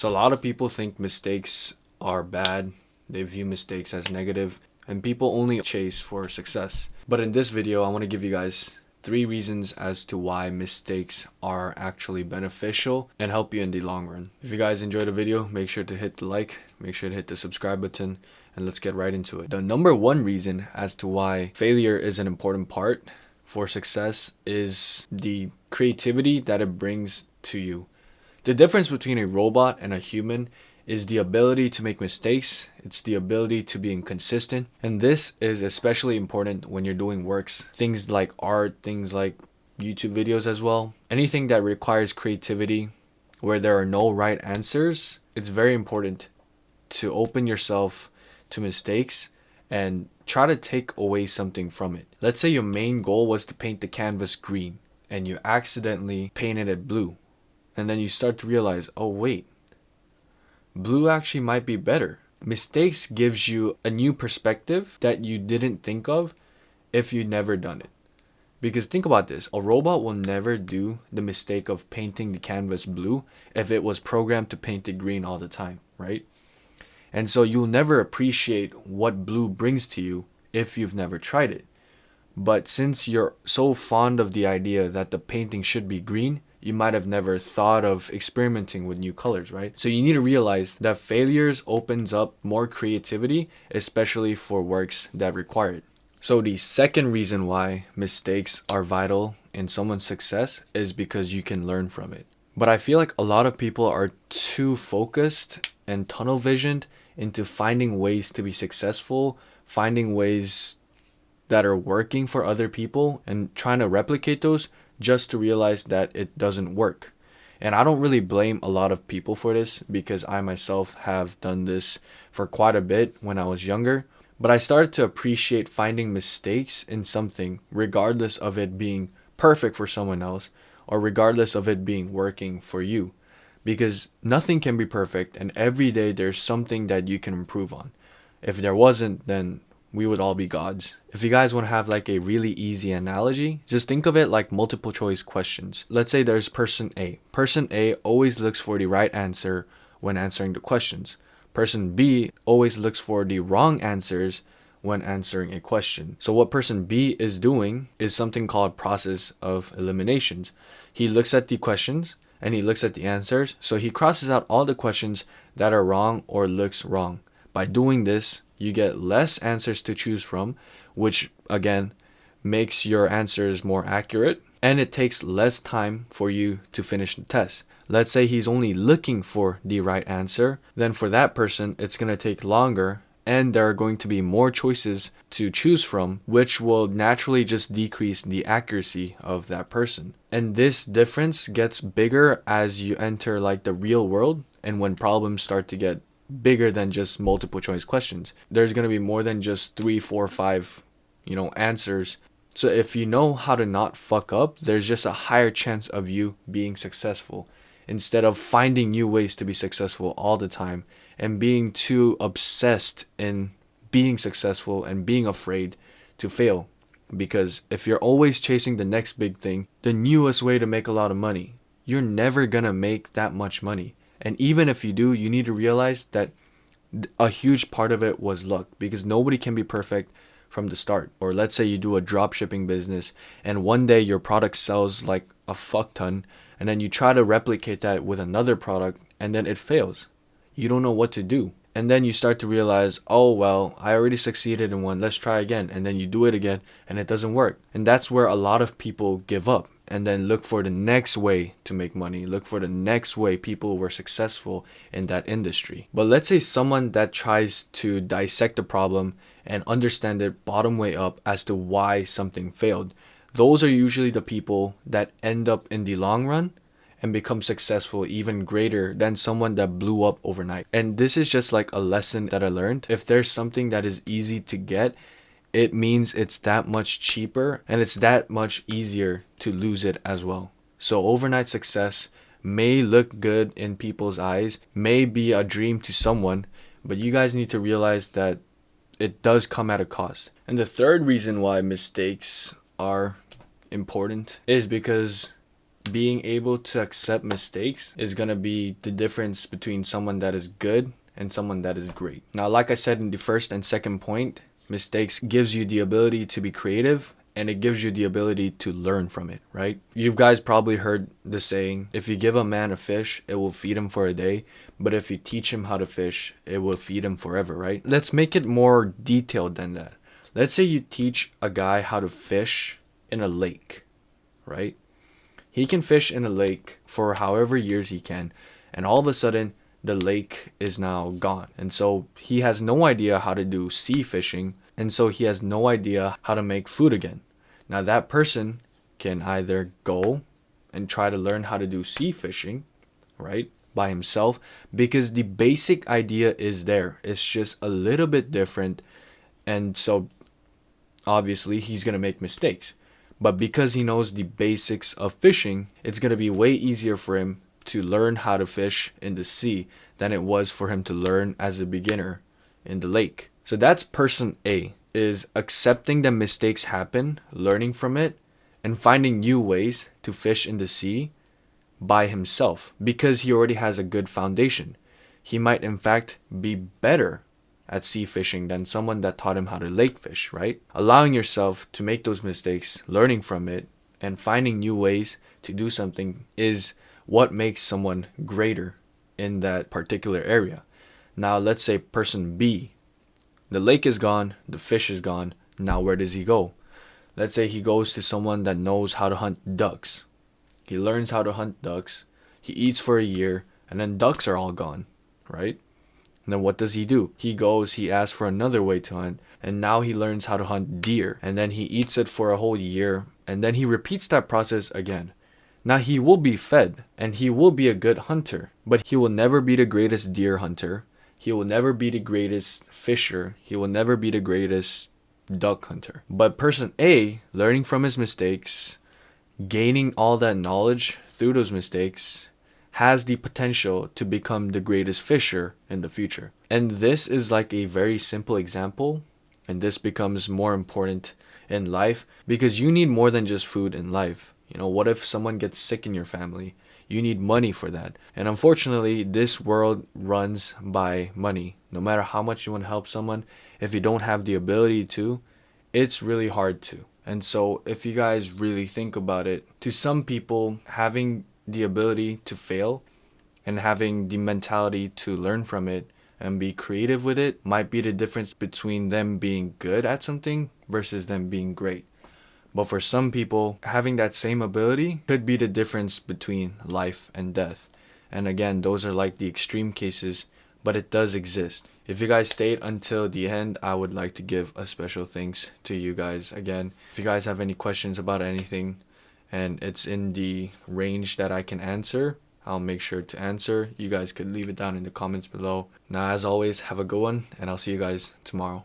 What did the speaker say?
So a lot of people think mistakes are bad. They view mistakes as negative, and people only chase for success. But in this video, I want to give you guys 3 reasons as to why mistakes are actually beneficial and help you in the long run. If you guys enjoyed the video, make sure to hit the like, make sure to hit the subscribe button, and let's get right into it. The number 1 reason as to why failure is an important part for success is the creativity that it brings to you. The difference between a robot and a human is the ability to make mistakes. It's the ability to be inconsistent. And this is especially important when you're doing works, things like art, things like YouTube videos as well. Anything that requires creativity, where there are no right answers, it's very important to open yourself to mistakes and try to take away something from it. Let's say your main goal was to paint the canvas green and you accidentally painted it blue. And then you start to realize, oh wait, blue actually might be better. Mistakes gives you a new perspective that you didn't think of if you'd never done it. Because think about this, a robot will never do the mistake of painting the canvas blue if it was programmed to paint it green all the time, right? And so you'll never appreciate what blue brings to you if you've never tried it. But since you're so fond of the idea that the painting should be green, you might have never thought of experimenting with new colors, right? So you need to realize that failures opens up more creativity, especially for works that require it. So the second reason why mistakes are vital in someone's success is because you can learn from it. But I feel like a lot of people are too focused and tunnel visioned into finding ways to be successful, finding ways that are working for other people and trying to replicate those just to realize that it doesn't work. And I don't really blame a lot of people for this because I myself have done this for quite a bit when I was younger. But I started to appreciate finding mistakes in something regardless of it being perfect for someone else or regardless of it being working for you. Because nothing can be perfect and every day there's something that you can improve on. If there wasn't, then we would all be gods. If you guys want to have like a really easy analogy, just think of it like multiple choice questions. Let's say there's person A. Person A always looks for the right answer when answering the questions. Person B always looks for the wrong answers when answering a question. So what person B is doing is something called process of eliminations. He looks at the questions and he looks at the answers. So he crosses out all the questions that are wrong or looks wrong. By doing this, you get less answers to choose from, which again makes your answers more accurate, and it takes less time for you to finish the test. Let's say he's only looking for the right answer, then for that person it's going to take longer and there are going to be more choices to choose from, which will naturally just decrease the accuracy of that person. And this difference gets bigger as you enter like the real world and when problems start to get bigger than just multiple choice questions. There's going to be more than just 3, 4, 5, answers. So if you know how to not fuck up, there's just a higher chance of you being successful instead of finding new ways to be successful all the time and being too obsessed in being successful and being afraid to fail. Because if you're always chasing the next big thing, the newest way to make a lot of money, you're never going to make that much money. And even if you do, you need to realize that a huge part of it was luck because nobody can be perfect from the start. Or let's say you do a drop shipping business and one day your product sells like a fuck ton and then you try to replicate that with another product and then it fails. You don't know what to do. And then you start to realize, oh, well, I already succeeded in one. Let's try again. And then you do it again and it doesn't work. And that's where a lot of people give up and then look for the next way to make money. Look for the next way people were successful in that industry. But let's say someone that tries to dissect the problem and understand it bottom way up as to why something failed. Those are usually the people that end up in the long run and become successful even greater than someone that blew up overnight. And this is just like a lesson that I learned. If there's something that is easy to get, it means it's that much cheaper and it's that much easier to lose it as well. So overnight success may look good in people's eyes, may be a dream to someone, but you guys need to realize that it does come at a cost. And the third reason why mistakes are important is because being able to accept mistakes is going to be the difference between someone that is good and someone that is great. Now, like I said in the first and second point, mistakes gives you the ability to be creative, and it gives you the ability to learn from it, right? You guys probably heard the saying, if you give a man a fish, it will feed him for a day, but if you teach him how to fish, it will feed him forever, right? Let's make it more detailed than that. Let's say you teach a guy how to fish in a lake, right? He can fish in a lake for however years he can, and all of a sudden, the lake is now gone. And so he has no idea how to do sea fishing, and so he has no idea how to make food again. Now that person can either go and try to learn how to do sea fishing, right, by himself, because the basic idea is there. It's just a little bit different, and so obviously he's going to make mistakes. But because he knows the basics of fishing, it's going to be way easier for him to learn how to fish in the sea than it was for him to learn as a beginner in the lake. So that's person A, is accepting that mistakes happen, learning from it, and finding new ways to fish in the sea by himself because he already has a good foundation. He might in fact be better at sea fishing than someone that taught him how to lake fish, right? Allowing yourself to make those mistakes, learning from it, and finding new ways to do something is what makes someone greater in that particular area. Now, let's say person B, the lake is gone, the fish is gone. Now, where does he go? Let's say he goes to someone that knows how to hunt ducks. He learns how to hunt ducks. He eats for a year, and then ducks are all gone, right? And then what does he do? He goes, he asks for another way to hunt, and now he learns how to hunt deer. And then he eats it for a whole year, and then he repeats that process again. Now he will be fed, and he will be a good hunter, but he will never be the greatest deer hunter. He will never be the greatest fisher. He will never be the greatest duck hunter. But person A, learning from his mistakes, gaining all that knowledge through those mistakes, has the potential to become the greatest fisher in the future. And this is like a very simple example, and this becomes more important in life because you need more than just food in life. You know, what if someone gets sick in your family? You need money for that. And unfortunately, this world runs by money. No matter how much you want to help someone, if you don't have the ability to, it's really hard to. And so if you guys really think about it, to some people, having the ability to fail and having the mentality to learn from it and be creative with it might be the difference between them being good at something versus them being great. But for some people, having that same ability could be the difference between life and death. And again, those are like the extreme cases, but it does exist. If you guys stayed until the end, I would like to give a special thanks to you guys again. If you guys have any questions about anything and it's in the range that I can answer, I'll make sure to answer. You guys could leave it down in the comments below. Now, as always, have a good one, and I'll see you guys tomorrow.